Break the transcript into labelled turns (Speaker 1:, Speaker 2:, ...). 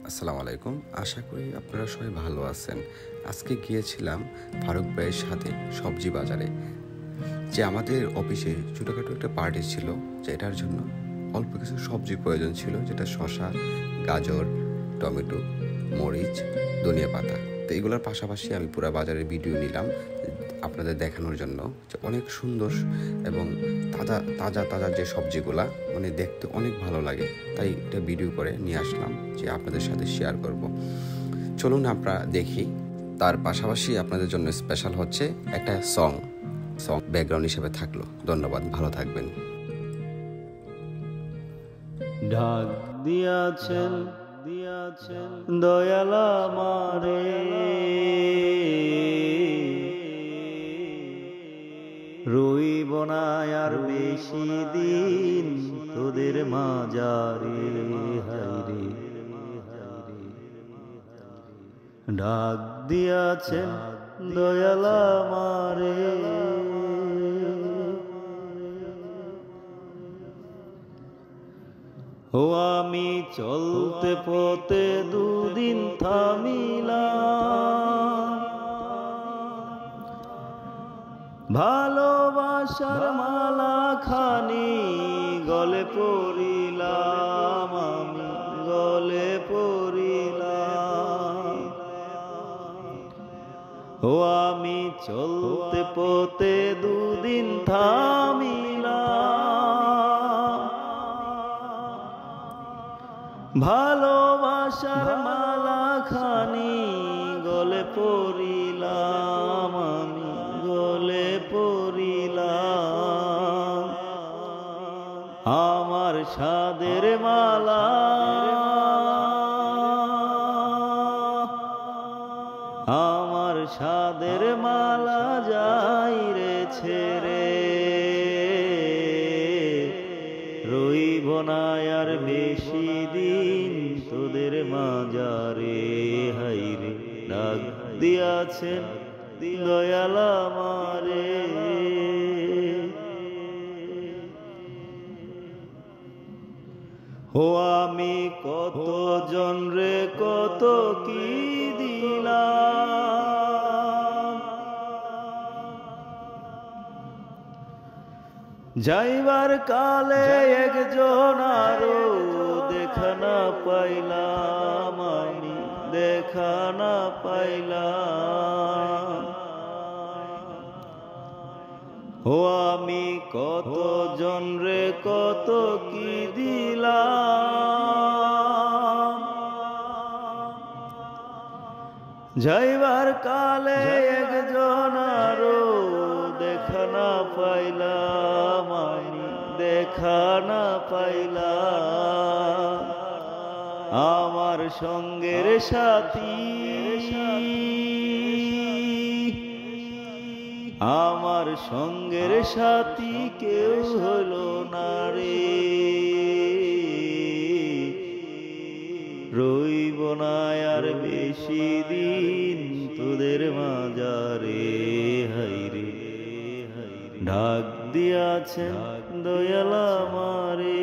Speaker 1: আসসালামু আলাইকুম। আশা করি আপনারা সবাই ভালো আছেন। আজকে গিয়েছিলাম ফারুক ভাইয়ের সাথে সবজি বাজারে। যে আমাদের অফিসে ছোটোখাটো একটা পার্টি ছিল, যেটার জন্য অল্প কিছু সবজি প্রয়োজন ছিল, যেটা শসা, গাজর, টমেটো, মরিচ, ধনিয়া পাতা। তো এগুলোর পাশাপাশি আমি পুরো বাজারের ভিডিও নিলাম আপনাদের দেখানোর জন্য, যে অনেক সুন্দর এবং তাজা তাজা তাজা যে সবজিগুলা মানে দেখতে অনেক ভালো লাগে, তাই এটা ভিডিও করে নিয়ে আসলাম যে আপনাদের সাথে শেয়ার করব। চলুন আমরা দেখি। তার পাশাপাশি আপনাদের জন্য স্পেশাল হচ্ছে একটা সং ব্যাকগ্রাউন্ড হিসেবে থাকলো। ধন্যবাদ, ভালো থাকবেন।
Speaker 2: ডাক দিয়াছেন দয়াল আমারে, রইব না আর বেশি দিন তোদের মাঝারে। হায়রে ডাক দিয়াছেন দয়াল আমারে, ও আমি চলতে পথে দুদিন থামিলাম, ভালোবাসার মালা খানি গলে পড়িলাম, আমি গলে পড়িলাম। ও আমি চলতে পথে দুদিন থামিলাম, ভালোবাসার মালা খানি গলে পড়িলাম, আমি গলে পড়িলাম। আমার সাদের মালা, আমার সাদের মালা যাই রে ছেড়ে, রইব না আর বেশি দিন তোদের মাঝারে। হায়রে ডাক দিয়াছেন দয়াল আমারে, ও আমি কত জন রে কত কি দিলাম, যাইবার কালে একজন আরো দেখা না পাইলাম, আমি দেখা না পাইলাম। ও আমি কত জন রে কত কি দিলাম, যাইবার কালে একজন আরো দেখা না পাইলাম, আমি দেখা না পাইলাম। আমার সঙ্গের সাথী, আমার সঙ্গের সাথী কেউ হলো না রে, রইব না আর বেশি দিন তোদের মাঝারে। হায়রে ডাক দিয়াছেন দয়াল আমারে।